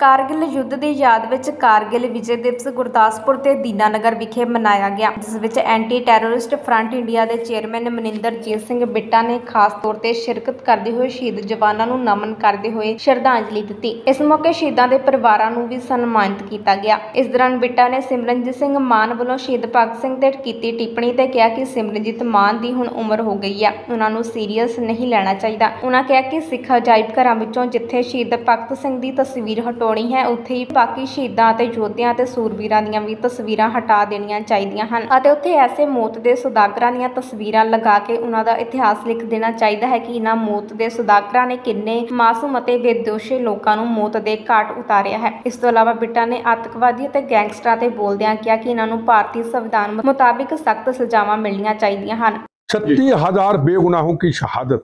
कारगिल युद्ध ਦੀ ਯਾਦ ਵਿੱਚ ਕਾਰਗਿਲ ਵਿਜੇ ਦਿਵਸ ਗੁਰਦਾਸਪੁਰ ਤੇ ਦੀਨਾਨਗਰ ਵਿਖੇ ਮਨਾਇਆ ਗਿਆ, ਜਿਸ ਵਿੱਚ ਐਂਟੀ ਟੈਰਰਿਸਟ ਫਰੰਟ ਇੰਡੀਆ ਦੇ ਚੇਅਰਮੈਨ ਮਨਿੰਦਰਜੀਤ ਸਿੰਘ ਬਿੱਟਾ ਨੇ ਖਾਸ ਤੌਰ ਤੇ ਸ਼ਿਰਕਤ ਕਰਦੇ ਹੋਏ ਸ਼ਹੀਦ ਜਵਾਨਾਂ ਨੂੰ ਨਮਨ ਕਰਦੇ ਹੋਏ ਸ਼ਰਧਾਂਜਲੀ ਦਿੱਤੀ। ਇਸ ਮੌਕੇ ਸ਼ਹੀਦਾਂ ਦੇ ਪਰਿਵਾਰਾਂ ਨੂੰ ਵੀ ਸਨਮਾਨਿਤ ਕੀਤਾ ਗਿਆ। ਇਸ ਦੌਰਾਨ ਬਿੱਟਾ ਨੇ ਸਿਮਰਨਜੀਤ ਸਿੰਘ ਮਾਨ ਵੱਲੋਂ ਸ਼ਹੀਦ ਭਗਤ ਸਿੰਘ ਤੇ ਕੀਤੀ ਟਿੱਪਣੀ ਤੇ ਕਿਹਾ ਕਿ ਸਿਮਰਨਜੀਤ ਮਾਨ ਦੀ ਹੁਣ ਉਮਰ ਹੋ ਗਈ ਹੈ, ਉਹਨਾਂ ਨੂੰ ਸੀਰੀਅਸ ਨਹੀਂ ਲੈਣਾ ਚਾਹੀਦਾ। ਉਹਨਾਂ ਕਿਹਾ ਕਿ ਸਿੱਖ ਅਜਾਇਬ ਘਰਾਂ ਵਿੱਚੋਂ ਜਿੱਥੇ ਸ਼ਹੀਦ ਭਗਤ ਸਿੰਘ ਦੀ ਤਸਵੀਰ ਹਟਾਉਣੀ ਹੈ, ਉੱਥੇ ਹੀ ਬਾਕੀ ਸ਼ਹੀਦਾਂ ਅਤੇ ਯੋਧਿਆਂ ਤੇ ਸੂਰਬੀਰਾਂ ਦੀਆਂ ਵੀ ਤਸਵੀਰਾਂ ਹਟਾ ਦੇਣੀਆਂ ਚਾਹੀਦੀਆਂ ਹਨ ਅਤੇ ਉੱਥੇ ਐਸੇ ਮੌਤ ਦੇ ਸੁਦਾਗਰਾਂ ਦੀਆਂ ਤਸਵੀਰਾਂ ਲਗਾ ਕੇ ਉਹਨਾਂ ਦਾ ਇਤਿਹਾਸ ਲਿਖ ਦੇਣਾ ਚਾਹੀਦਾ ਹੈ ਕਿ ਇਹਨਾਂ ਮੌਤ ਦੇ ਸੁਦਾਗਰਾਂ ਨੇ ਕਿੰਨੇ ਮਾਸੂਮ ਅਤੇ ਬੇਦੋਸ਼ੇ ਲੋਕਾਂ ਨੂੰ ਮੌਤ ਦੇ ਘਾਟ ਉਤਾਰਿਆ ਹੈ। ਇਸ ਤੋਂ ਇਲਾਵਾ ਬਿੱਟਾ ਨੇ ਆਤੰਕਵਾਦੀ ਅਤੇ ਗੈਂਗਸਟਰਾਂ ਤੇ ਬੋਲਦਿਆਂ ਕਿਹਾ ਕਿ ਇਹਨਾਂ ਨੂੰ ਭਾਰਤੀ ਸੰਵਿਧਾਨ ਮੁਤਾबिक ਸਖਤ ਸਜ਼ਾਵਾਂ ਮਿਲਣੀਆਂ ਚਾਹੀਦੀਆਂ ਹਨ। 36,000 बेगुनाहों की शहादत,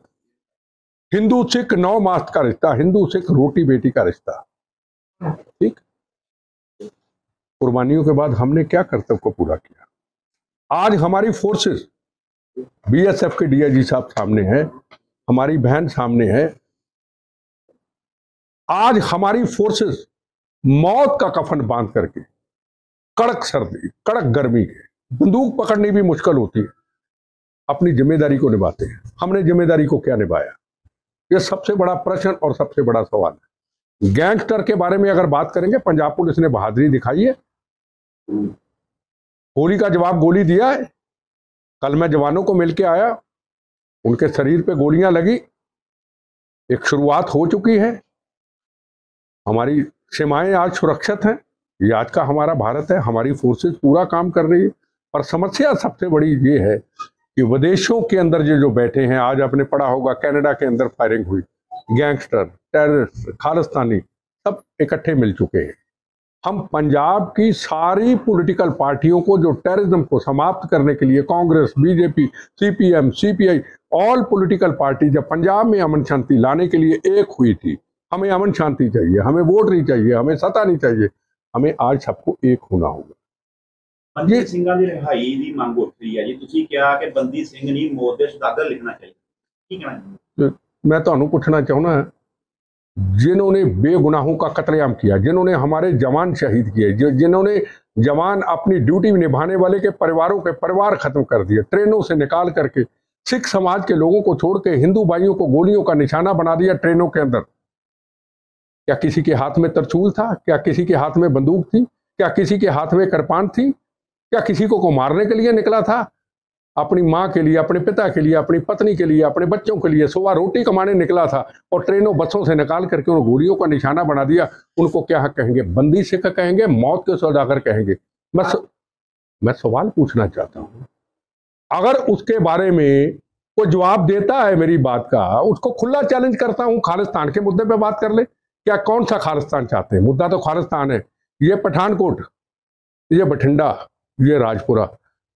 हिंदू सिख 9 मास का रिश्ता, हिंदू सिख रोटी बेटी का रिश्ता। ठीक, कुर्बानियों के बाद हमने क्या कर्तव्य को पूरा किया। आज हमारी फोर्सेस, बीएसएफ के डीआईजी साहब सामने है, हमारी बहन सामने है। आज हमारी फोर्सेस मौत का कफन बांध करके कड़क सर्दी, कड़क गर्मी के, बंदूक पकड़नी भी मुश्किल होती है, अपनी जिम्मेदारी को निभाते हैं। हमने जिम्मेदारी को क्या निभाया, यह सबसे बड़ा प्रश्न और सबसे बड़ा सवाल है। गैंगस्टर के बारे में अगर बात करेंगे, पंजाब पुलिस ने बहादुरी दिखाई है, गोली का जवाब गोली दिया है। कल मैं जवानों को मिलके आया, उनके शरीर पे गोलियां लगी, एक शुरुआत हो चुकी है। हमारी सीमाएं आज सुरक्षित हैं, ये आज का हमारा भारत है, हमारी फोर्सेस पूरा काम कर रही है। पर समस्या सबसे बड़ी ये है कि विदेशों के अंदर जो बैठे हैं, आज आपने पढ़ा होगा कनाडा के अंदर फायरिंग हुई, गैंगस्टर, टेररिस्ट, खालिस्तानी सब इकट्ठे मिल चुके हैं। हम पंजाब की सारी पॉलिटिकल पार्टियों को जो टेररिज्म को समाप्त करने के लिए, Congress, BJP, CPM, CPI, all political party जब पंजाब में अमन शांति लाने के लिए एक हुई थी, हमें अमन शांति चाहिए, हमें वोट नहीं चाहिए, हमें सत्ता नहीं चाहिए, हमें आज सबको एक होना होगा। बंदी ਸਿੰਘਾਂ ਦੀ ਰਿਹਾਈ ਦੀ ਮੰਗ ਉੱਠ ਰਹੀ ਹੈ ਜੀ। ਤੁਸੀਂ ਕਿਹਾ ਕਿ ਬੰਦੀ ਸਿੰਘ ਨਹੀਂ, ਮੌਤ ਦੇ ਸੁਦਾਗਰ ਲਿਖਣਾ ਚਾਹੀਦਾ, ਕੀ ਕਹਿਣਾ? मैं तो पूछना चाहूँगा, जिन्होंने बेगुनाहों का कत्लेआम किया, जिन्होंने हमारे जवान शहीद किए, जिन्होंने जवान अपनी ड्यूटी निभाने वाले के परिवारों के परिवार खत्म कर दिए, ट्रेनों से निकाल करके सिख समाज के लोगों को छोड़ के हिंदू भाइयों को गोलियों का निशाना बना दिया ट्रेनों के अंदर। क्या किसी के हाथ में तरचूल था? क्या किसी के हाथ में बंदूक थी? क्या किसी के हाथ में कृपाण थी? क्या किसी को मारने के लिए निकला था? अपनी माँ के लिए, अपने पिता के लिए, अपनी पत्नी के लिए, अपने बच्चों के लिए सुबह रोटी कमाने निकला था और ट्रेनों बसों से निकाल करके उन गोलियों का निशाना बना दिया। उनको क्या कहेंगे? बंदी सिख कहेंगे? मौत के सौदागर कहेंगे? मैं सवाल पूछना चाहता हूँ, अगर उसके बारे में कोई जवाब देता है मेरी बात का, उसको खुला चैलेंज करता हूँ, खालिस्तान के मुद्दे पर बात कर ले। क्या कौन सा खालिस्तान चाहते हैं? मुद्दा तो खालिस्तान है। ये पठानकोट, ये बठिंडा, ये राजपुरा,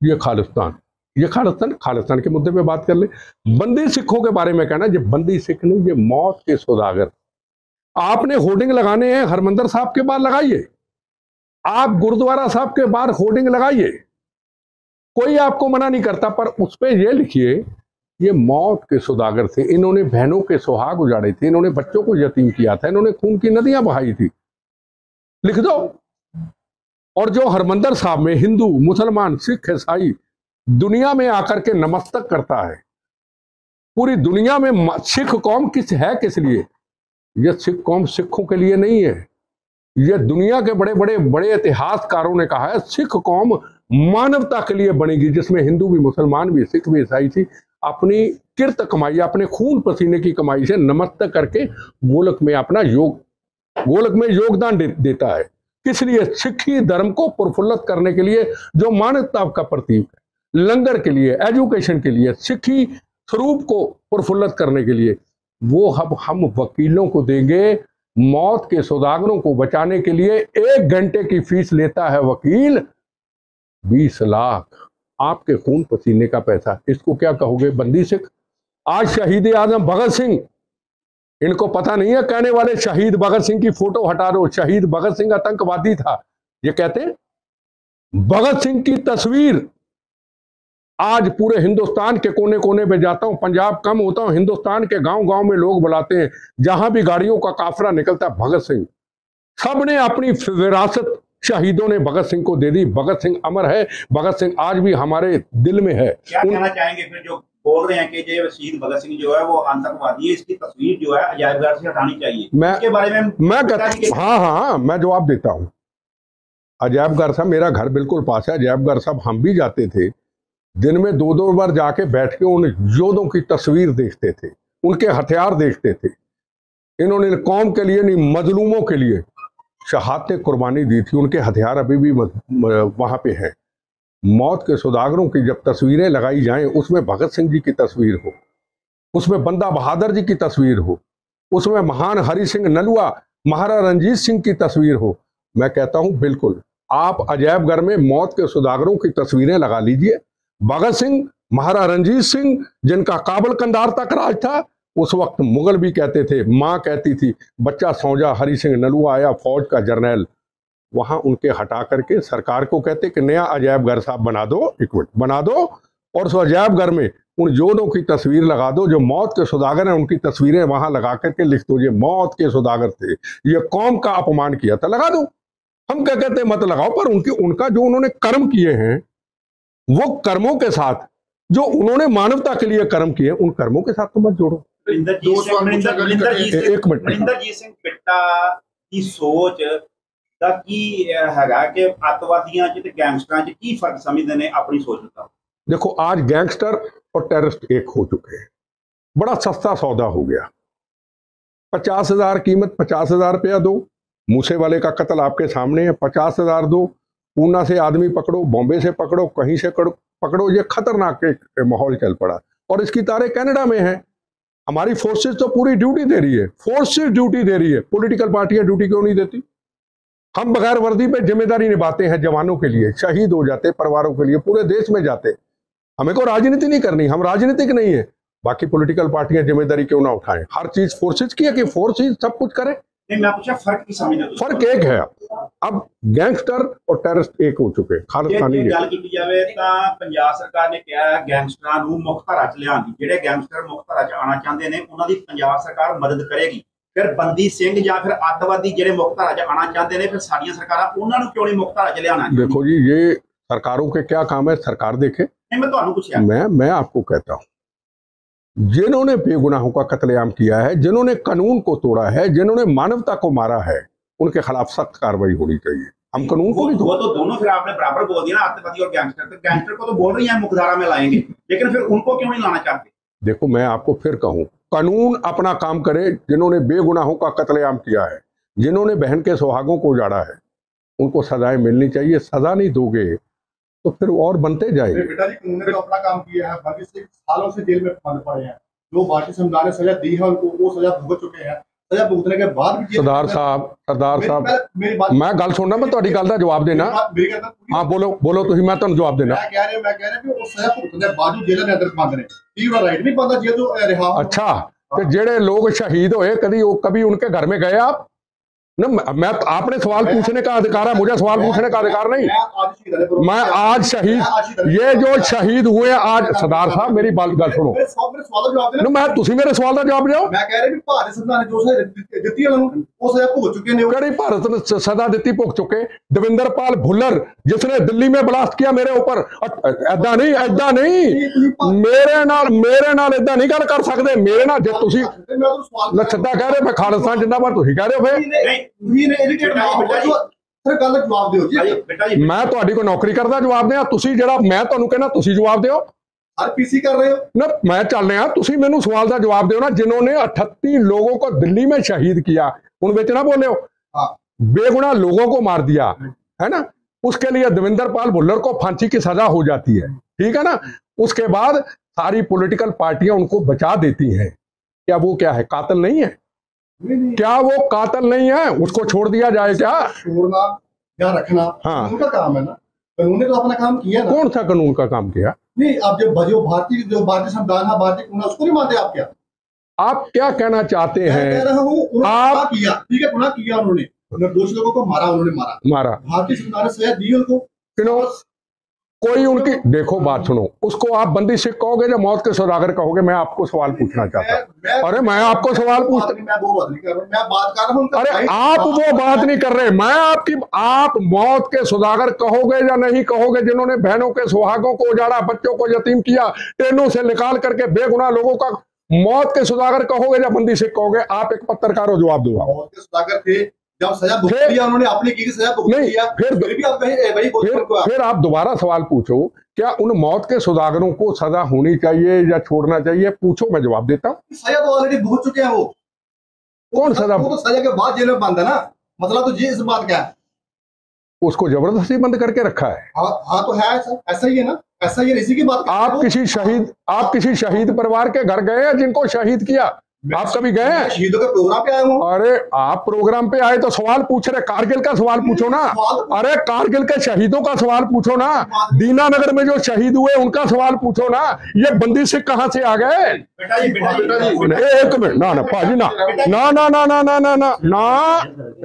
ये खालिस्तान, ये खालिस्तान के मुद्दे पे बात कर ले। बंदी सिखों के बारे में कहना, ये बंदी सिख नहीं, ये मौत के सौदागर। आपने होर्डिंग लगाने हैं, हरमंदिर साहब के बाहर लगाइए, आप गुरुद्वारा साहब के बाहर होर्डिंग लगाइए, कोई आपको मना नहीं करता, पर उस पर यह लिखिए ये मौत के सौदागर थे, इन्होंने बहनों के सुहाग उजाड़े थे, इन्होंने बच्चों को यतीम किया था, इन्होंने खून की नदियां बहाई थी, लिख दो। और जो हरमंदिर साहब में हिंदू, मुसलमान, सिख, ईसाई दुनिया में आकर के नमस्तक करता है, पूरी दुनिया में सिख कौम किस लिए? यह सिख कौम सिखों के लिए नहीं है। यह दुनिया के बड़े इतिहासकारों ने कहा है, सिख कौम मानवता के लिए बनेगी, जिसमें हिंदू भी, मुसलमान भी, सिख भी, ईसाई थी, अपनी किरत कमाई, अपने खून पसीने की कमाई से नमस्तक करके गोलक में अपना योगदान देता है। किस लिए? सिखी धर्म को प्रफुल्लित करने के लिए, जो मानवता का प्रतीक है, लंगर के लिए, एजुकेशन के लिए, सिखी स्वरूप को प्रफुल्लित करने के लिए। वो हम वकीलों को देंगे, मौत के सौदागरों को बचाने के लिए 1 घंटे की फीस लेता है वकील, 20 लाख आपके खून पसीने का पैसा। इसको क्या कहोगे? बंदी सिख। आज शहीद आजम भगत सिंह, इनको पता नहीं है, कहने वाले शहीद भगत सिंह की फोटो हटा दो, शहीद भगत सिंह आतंकवादी था, ये कहते हैं। भगत सिंह की तस्वीर आज पूरे हिंदुस्तान के कोने कोने पे जाता हूं, पंजाब कम होता हूं, हिंदुस्तान के गांव गांव में लोग बुलाते हैं, जहां भी गाड़ियों का काफिला निकलता है, भगत सिंह। सबने अपनी विरासत शहीदों ने भगत सिंह को दे दी। भगत सिंह अमर है, भगत सिंह आज भी हमारे दिल में है। क्या कहना चाहेंगे फिर जो बोल रहे हैं कि जो शहीद भगत सिंह जो है वो आतंकवादी है, इसकी तस्वीर जो है अजायब घर से हटानी चाहिए, इसके बारे में मैं कहता हाँ, मैं जवाब देता हूँ। अजायब घर साहब, मेरा घर बिल्कुल पास है। अजायब घर साहब हम भी जाते थे, दिन में 2-2 बार जाके बैठ के उन योद्धों की तस्वीर देखते थे, उनके हथियार देखते थे। इन्होंने कौम के लिए नहीं, मजलूमों के लिए शहादतें कुर्बानी दी थी। उनके हथियार अभी भी वहां पे हैं। मौत के सौदागरों की जब तस्वीरें लगाई जाएं, उसमें भगत सिंह जी की तस्वीर हो, उसमें बंदा बहादुर जी की तस्वीर हो, उसमें महान हरि सिंह नलुआ, महाराजा रंजीत सिंह की तस्वीर हो, मैं कहता हूं बिल्कुल आप अजायब घर में मौत के सौदागरों की तस्वीरें लगा लीजिए। भगत सिंह, महाराजा रंजीत सिंह, जिनका काबुल कंधार तक राज था, उस वक्त मुगल भी कहते थे, माँ कहती थी बच्चा सौ जा, हरि सिंह नलुआ आया फौज का जर्नैल। वहां उनके हटा करके सरकार को कहते कि नया अजायब घर साहब बना दो, इक्विट बना दो, और उस अजायब घर में उन योद्धों की तस्वीर लगा दो जो मौत के सौदागर हैं। उनकी तस्वीरें वहां लगा करके लिख दो ये मौत के सौदागर थे, ये कौम का अपमान किया था, लगा दो। हम क्या कहते हैं मत लगाओ, पर उनका जो उन्होंने कर्म किए हैं, वो कर्मों के साथ जो उन्होंने मानवता के लिए कर्म किए, उन कर्मों के साथ तो मत जोड़ो। ਮਨਿੰਦਰ ਜੀਤ ਸਿੰਘ ਬਿੱਟਾ ਦੀ ਸੋਚ ਦਾ ਕੀ ਹੈਗਾ ਕਿ ਅੱਤਵਾਦੀਆਂ ਚ ਤੇ ਗੈਂਗਸਟਰਾਂ ਚ ਕੀ ਫਰਕ ਸਮਝਦੇ ਨੇ ਆਪਣੀ सोच का? देखो आज गैंगस्टर और टेररिस्ट एक हो चुके हैं। बड़ा सस्ता सौदा हो गया। 50,000 कीमत, 50,000 रुपया दो। मूसे वाले का कत्ल आपके सामने है, 50,000 दो। पूना से आदमी पकड़ो, बॉम्बे से पकड़ो, कहीं से पकड़ो, ये खतरनाक एक माहौल चल पड़ा। और इसकी तारे कनाडा में है। हमारी फोर्सेस तो पूरी ड्यूटी दे रही है, फोर्सेस ड्यूटी दे रही है, पॉलिटिकल पार्टियां ड्यूटी क्यों नहीं देती? हम बगैर वर्दी पे जिम्मेदारी निभाते हैं जवानों के लिए, शहीद हो जाते परिवारों के लिए, पूरे देश में जाते। हमें को राजनीति नहीं करनी, हम राजनीतिक नहीं है। बाकी पॉलिटिकल पार्टियां जिम्मेदारी क्यों ना उठाएं? हर चीज फोर्सेस की है कि फोर्सेस सब कुछ करें। नहीं, मैं पूछा फर्क की समझ नहीं। फर्क एक है, अब गैंगस्टर और टेररिस्ट एक हो चुके। खालिस्तानी गल की जावे तां पंजाब सरकार ने कहा गैंगस्टरां नूं मुख धारा च लिआउण दी, जिहड़े गैंगस्टर मुख धारा च आना चाहते हैं उन्हां दी पंजाब सरकार मदद करेगी। फिर बंदी सिंह या फिर अतवादी जिहड़े मुख धारा च आना चाहते हैं, फिर सारियां सरकारां उन्हां नूं क्यों नहीं मुख धारा च लिआना? देखो जी, ये सरकारों के क्या काम है, सरकार देखे। मैं तुहानूं पूछिया, मैं आपको कहता हूं, जिन्होंने बेगुनाहों का कत्लेआम किया है, जिन्होंने कानून को तोड़ा है, जिन्होंने मानवता को मारा है, उनके खिलाफ सख्त कार्रवाई होनी चाहिए। हम कानून को नहीं वो तो दोनों फिर आपने बराबर बोल दिया ना, अतवादी और गैंगस्टर। तो गैंगस्टर को तो बोल रही है मुखधारा में लाएंगे, लेकिन फिर उनको क्यों नहीं लाना चाहते? देखो, मैं आपको फिर कहूं, कानून अपना काम करे। जिन्होंने बेगुनाहों का कत्लेआम किया है, जिन्होंने बहन के सुहागों को उजाड़ा है, उनको सजाएं मिलनी चाहिए। सजा नहीं दोगे तो फिर और बनते जाएंगे। बेटा जी, कानून ने तो अपना काम किया है। बाकी से सालों से जेल में बंद पड़े हैं। जो भारतीय संविधान ने सजा दी है उनको, वो सजा भुगत चुके हैं। सजा भुगतने के बाद भी सरदार साहब मेरी बात, मैं गल सुनना, मैं तुम्हारी गल का जवाब देना। हाँ, बोलो तुम, मैं तुम जवाब देना। मैं कह रहा कि वो सजा भुगतने के बाद जेल के अंदर बंद ने, तीव्र राइट नहीं बनता जेल जो रिहा। अच्छा, तो जेड़े लोग शहीद हुए, कभी उनके घर में गए आप? न, मैं आपने सवाल पूछने का अधिकार है, मुझे सवाल पूछने का अधिकार नहीं। मैं आज शहीद, ये जो शहीद हुए आज, सरदार साहब मेरी बात गल सुनो, मैं तुसी मेरे सवाल का जवाब दो। मैं कह रहा भारत संविधान ने जो सजा दी वो सजा भुगत चुके हैं। कड़ी भारत ने सजा दी भुगत चुके। दविंदर पाल भुल्लर जिसने दिल्ली में ब्लास्ट किया मेरे ऊपर, ऐदा नहीं मेरे नाल ऐदा नहीं गल कर सकते। मेरे नाल जे तुसी सिद्धा कह रहे मैं खालिस्तान जिंदाबाद, तुसी कह रहे हो फिर मैं तुहाडी को नौकरी करदा जवाब दें, तुसी जेड़ा मैं तुहानू कहना तुसी जवाब दिओ। पीसी कर रहे हो ना, मैं चल रहा, तुसी मैनू सवाल का जवाब दिओ ना। जिन्होंने 38 लोगों को दिल्ली में शहीद किया, उन विच ना बोले हो। बेगुनाह लोगों को मार दिया है ना, उसके लिए दविंदर पाल भुल्लर को फांसी की सजा हो जाती है, ठीक है ना। उसके बाद सारी पॉलिटिकल पार्टियां उनको बचा देती हैं। क्या वो क्या है, कातिल नहीं है? क्या वो कातिल नहीं है? उसको छोड़ दिया जाए क्या? छोड़ना या रखना हाँ, उनका काम है ना। कानून ने तो अपना काम किया ना। कौन सा कानून का काम किया? नहीं, आप जो भारतीय संविधान है, भारतीय कानून, उसको नहीं मानते आप? क्या आप क्या कहना चाहते हैं? कह रहा हूँ आप किया, ठीक है, गुनाह किया उन्होंने, निर्दोष लोगों को मारा, उन्होंने मारा। भारतीय संविधान ने सजा दी उनको। कोई उनकी, देखो बात सुनो, उसको आप बंदी सिख कहोगे या मौत के सौदागर कहोगे? मैं आपको सवाल पूछना चाहता हूं। अरे मैं आपको सवाल पूछता, मैं वो बात नहीं कर रहा हूं, मैं बात कर रहा हूं। अरे आप वो बात नहीं कर रहे, मैं आपकी, आप मौत के सौदागर कहोगे या नहीं कहोगे जिन्होंने बहनों के सुहागों को उजाड़ा, बच्चों को यतीम किया, ट्रेनों से निकाल करके बेगुनाह लोगों का? मौत के सौदागर कहोगे या बंदी सिख कहोगे? आप एक पत्रकार हो, जवाब दो। मौत के सौदागर थे, जब सजा भुगत दिया उन्होंने, अपनी की सजा भुगत दिया, फिर भी आप वही फिर आप दोबारा सवाल पूछो, क्या उन मौत के सौदागरों को सजा होनी चाहिए या छोड़ना चाहिए? पूछो, मैं जवाब देता हूं। सजा तो ऑलरेडी भुगत चुके हैं वो। कौन सजा? वो तो सजा के बाद जेल में बंद है ना, मतलब तो ये इस बात क्या है, उसको जबरदस्ती बंद करके रखा है। हाँ तो है, ऐसा ही है ना, ऐसा ही है। इसी की बात आप किसी शहीद परिवार के घर गए हैं जिनको शहीद किया? आप कभी गए हैं? शहीदों के प्रोग्राम पे आया हूँ। अरे आप प्रोग्राम पे आए तो सवाल पूछ रहे, कारगिल का सवाल पूछो ना। अरे कारगिल के शहीदों का सवाल पूछो ना, दीनानगर में जो शहीद हुए उनका सवाल पूछो ना। ये बंदी सिख कहां से आ गए? एक मिनट, ना पाजी, ना ना ना ना ना ना ना ना ना,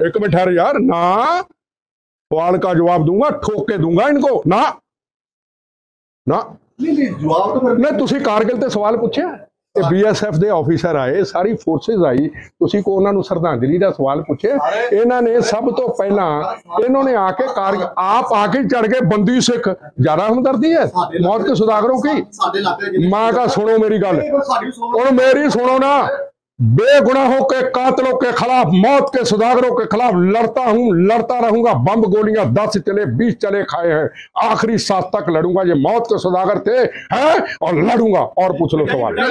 एक मिनट ठहर यार, ना सवाल का जवाब दूंगा, ठोक के दूंगा इनको। ना ना जवाब तो नहीं, तुसी कारगिल ते सवाल पूछे? BSF ਦੇ ਆਫੀਸਰ ਆਏ, ਸਾਰੀ ਫੋਰਸਿਸ ਆਈ, ਤੁਸੀਂ ਕੋ ਉਹਨਾਂ ਨੂੰ ਸ਼ਰਧਾਂਜਲੀ ਦਾ ਸਵਾਲ ਪੁੱਛੇ? ਇਹਨਾਂ ਨੇ ਸਭ ਤੋਂ ਪਹਿਲਾਂ ਇਹਨਾਂ ਨੇ ਆ ਕੇ आप आके चढ़ गए बंदी सिख, ज्यादा हमदर्दी है मौत के सौदागरों की? मां का सुनो मेरी गल, और मेरी सुनो ना, बेगुनाहों के कातलों के खिलाफ, मौत के सौदागरों के खिलाफ लड़ता हूं, लड़ता रहूंगा। बम गोलियां 10 चले 20 चले खाए हैं, आखिरी सांस तक लड़ूंगा। ये मौत के सौदागर थे हैं, और लड़ूंगा। और पूछ लो सवाल,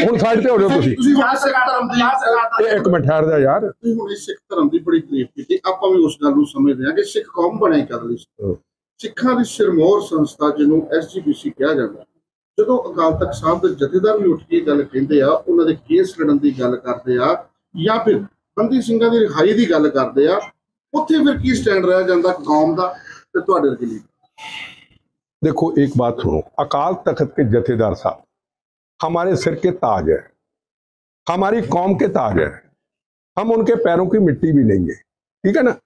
उन साइड पे हो जाओ तुसी। एक मिनट ठहर जा यार, सिख धर्म की बड़ी तारीफ की, ਆਪਾਂ ਵੀ ਉਸ ਗੱਲ ਨੂੰ ਸਮਝਦੇ ਹਾਂ ਕਿ ਸਿੱਖ ਕੌਮ ਬਣਾਈ ਕਰ ਲਈ। ਸਿੱਖਾਂ ਦੀ ਸਿਰਮੌਰ ਸੰਸਥਾ ਜਿਹਨੂੰ SGPC ਕਿਹਾ ਜਾਂਦਾ, ਜਦੋਂ ਅਕਾਲ ਤਖਤ ਸਾਹਿਬ ਦੇ ਜਥੇਦਾਰ ਵੀ ਉੱਠ ਕੇ ਗੱਲ ਕਹਿੰਦੇ ਆ, ਉਹਨਾਂ ਦੇ ਕੇਸ ਲੜਨ ਦੀ ਗੱਲ ਕਰਦੇ ਆ, ਜਾਂ ਫਿਰ ਬੰਦੀ ਸਿੰਘਾਂ ਦੀ ਰਿਹਾਈ ਦੀ ਗੱਲ ਕਰਦੇ ਆ, ਉੱਥੇ ਫਿਰ ਕੀ ਸਟੈਂਡ ਰਹਿ ਜਾਂਦਾ ਕੌਮ ਦਾ ਤੇ ਤੁਹਾਡੇ ਲਈ? देखो एक बात सुनो, अकाल तख्त के जथेदार साहब हमारे सिर के ताज है, हमारी कौम के ताज है, हम उनके पैरों की मिट्टी भी लेंगे, ठीक है ना।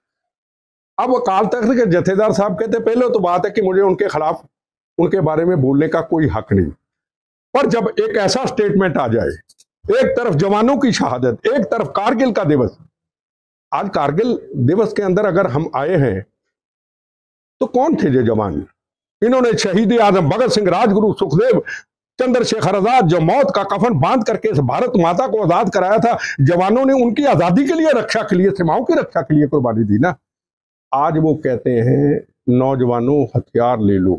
अब अकाल तख्त के जथेदार साहब कहते, पहले तो बात है कि मुझे उनके खिलाफ, उनके बारे में बोलने का कोई हक नहीं, पर जब एक ऐसा स्टेटमेंट आ जाए, एक तरफ जवानों की शहादत, एक तरफ कारगिल का दिवस, आज कारगिल दिवस के अंदर अगर हम आए हैं तो कौन थे ये जवान? इन्होंने शहीद आजम भगत सिंह, राजगुरु सुखदेव, चंद्रशेखर आजाद, जो मौत का कफन बांध करके इस भारत माता को आजाद कराया था, जवानों ने उनकी आजादी के लिए, रक्षा के लिए, सीमाओं की रक्षा के लिए कुर्बानी दी ना। आज वो कहते हैं नौजवानों हथियार ले लो।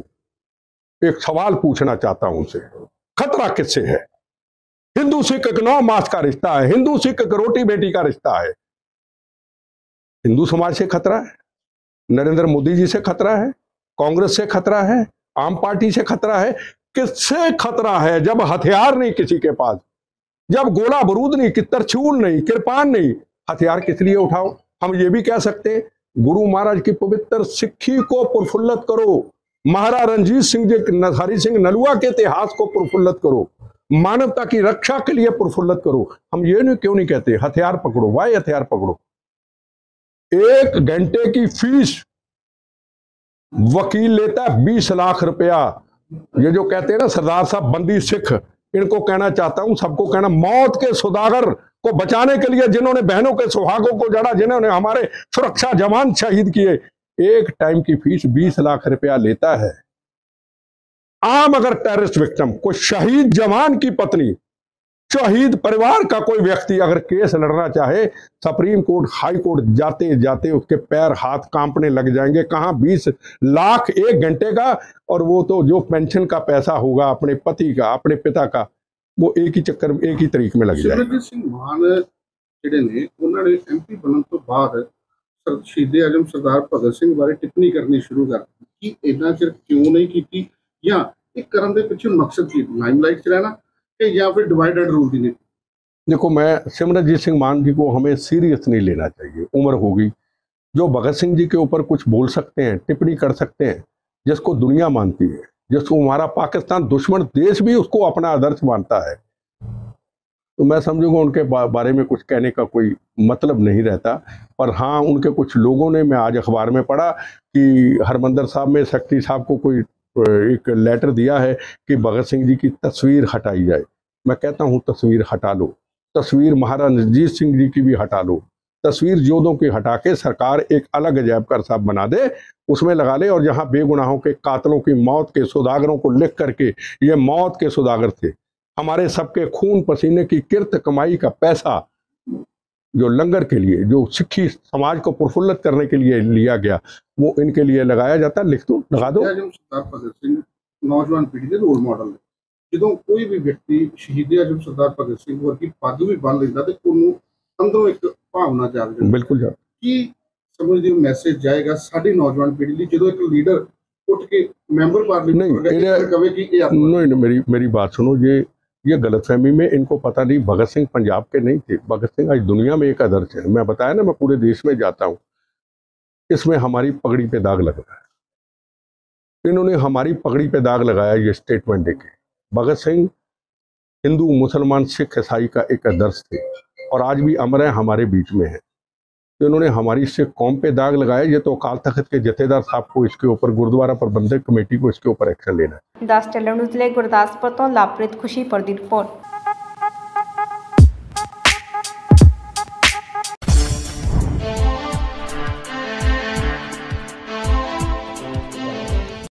एक सवाल पूछना चाहता हूं उनसे, खतरा किससे है? हिंदू सिख एक 9 मास का रिश्ता है, हिंदू सिख एक रोटी बेटी का रिश्ता है। हिंदू समाज से खतरा है, नरेंद्र मोदी जी से खतरा है, कांग्रेस से खतरा है, आम पार्टी से खतरा है। किससे खतरा है? जब हथियार नहीं किसी के पास, जब गोला बारूद नहीं, तरछूल नहीं, कृपान नहीं, हथियार किस लिए उठाओ? हम ये भी कह सकते हैं, गुरु महाराज की पवित्र सिक्खी को प्रफुल्लित करो, महाराज रणजीत सिंह जी, हरि सिंह नलुआ के इतिहास को प्रफुल्लित करो, मानवता की रक्षा के लिए प्रफुल्लित करो। हम ये नहीं क्यों नहीं कहते हथियार पकड़ो? वाई हथियार पकड़ो? 1 घंटे की फीस वकील लेता है 20 लाख रुपया। ये जो कहते हैं ना सरदार साहब बंदी सिख, इनको कहना चाहता हूं, सबको कहना, मौत के सौदागर को बचाने के लिए, जिन्होंने बहनों के सुहागों को जड़ा, जिन्होंने हमारे सुरक्षा जवान शहीद किए, एक टाइम की फीस 20 लाख रुपया लेता है। आम अगर टेररिस्ट विक्टिम, कोई शहीद जवान की पत्नी, शहीद परिवार का कोई व्यक्ति अगर केस लड़ना चाहे, सुप्रीम कोर्ट, हाई कोर्ट जाते जाते उसके पैर हाथ कांपने लग जाएंगे। कहां 20 लाख 1 घंटे का, और वो तो जो पेंशन का पैसा होगा अपने पति का, अपने पिता का, वो एक ही चक्कर में, एक ही तरीक में लग जाएगा। सिमरनजीत सिंह मान ਜਿਹੜੇ ਨੇ ਉਹਨਾਂ ਨੇ MP ਬਣਨ ਤੋਂ ਬਾਅਦ ਸ਼ਹੀਦ ਆਜ਼ਮ ਸਰਦਾਰ ਭਗਤ ਸਿੰਘ ਬਾਰੇ ਟਿੱਪਣੀ ਕਰਨੀ ਸ਼ੁਰੂ ਕਰ ਦਿੱਤੀ ਕਿ ਇੰਨਾ ਚਿਰ ਕਿਉਂ ਨਹੀਂ ਕੀਤੀ, ਜਾਂ ਇਹ ਕਰਨ ਦੇ ਪਿੱਛੇ ਮਕਸਦ ਕੀ, ਲਾਈਮਲਾਈਟ 'ਚ ਰਹਿਣਾ या फिर डिवाइड एंड रूल की नीति? देखो, मैं सिमरनजीत सिंह मान जी को हमें सीरियस नहीं लेना चाहिए। उम्र होगी, जो भगत सिंह जी के ऊपर कुछ बोल सकते हैं, टिप्पणी कर सकते हैं, जिसको दुनिया मानती है, जिसको हमारा पाकिस्तान दुश्मन देश भी उसको अपना आदर्श मानता है, तो मैं समझूंगा उनके बारे में कुछ कहने का कोई मतलब नहीं रहता। पर हाँ, उनके कुछ लोगों ने, मैं आज अखबार में पढ़ा कि हरमंदर साहब में सेक्रेटरी साहब को कोई एक लेटर दिया है कि भगत सिंह जी की तस्वीर हटाई जाए। मैं कहता हूँ तस्वीर हटा लो, तस्वीर महाराजा रणजीत सिंह जी की भी हटा लो, तस्वीर जोधों की हटा के सरकार एक अलग अजैब घर साहब बना दे, उसमें लगा ले, और जहाँ बेगुनाहों के कातलों की मौत के सौदागरों को लिख करके, ये मौत के सौदागर थे, हमारे सबके खून पसीने की किरत कमाई का पैसा जो लंगर के लिए, जो सिक्खी समाज को प्रफुल्लित करने के लिए लिया गया, वो इनके लिए लगाया जाता। लिख दो, लगा दो। सरदार भगत सिंह नौजवान पीढ़ी के रोल मॉडल है। ਜਦੋਂ ਕੋਈ ਵੀ ਵਿਅਕਤੀ ਸ਼ਹੀਦ ਆਜ਼ਮ ਸਰਦਾਰ ਭਗਤ ਸਿੰਘ ਵਰਗੀ ਪੱਗ ਵੀ ਬੰਨ ਲੈਂਦਾ ਤੇ ਉਹਨੂੰ ਅੰਦਰੋਂ ਇੱਕ ਭਾਵਨਾ ਜਾਗ ਜਾਂਦੀ। ਬਿਲਕੁਲ ਜੀ। ਕੀ ਸਮਝਦੇ ਹੋ ਮੈਸੇਜ ਜਾਏਗਾ ਸਾਡੀ ਨੌਜਵਾਨ ਪੀੜ੍ਹੀ ਲਈ ਜਦੋਂ ਇੱਕ ਲੀਡਰ ਉੱਠ ਕੇ ਮੈਂबर पार्लियामेंट कहे कि नहीं, मेरी बात सुनो, ये गलतफहमी में इनको पता नहीं, भगत सिंह पंजाब के नहीं थे, भगत सिंह आज दुनिया में एक आदर्श है। मैं बताया ना, मैं पूरे देश में जाता हूँ, इसमें हमारी पगड़ी पे दाग लग रहा है। इन्होंने हमारी पगड़ी पे दाग लगाया ये स्टेटमेंट देके। भगत सिंह हिंदू, मुसलमान, सिख, ईसाई का एक आदर्श थे और आज भी अमर है, हमारे बीच में है। तो इन्होंने हमारी सिख कौम पे दाग लगाया। ये तो अकाल तख्त के जथेदार साहब को इसके ऊपर, गुरुद्वारा प्रबंधक कमेटी को इसके ऊपर एक्शन लेना है। 10 टेलीविजन न्यूज़ ਲਈ ਗੁਰਦਾਸਪੁਰ ਤੋਂ ਲਾਪ੍ਰਿਤ ਖੁਸ਼ੀਪੁਰ ਦੀ ਰਿਪੋर्ट।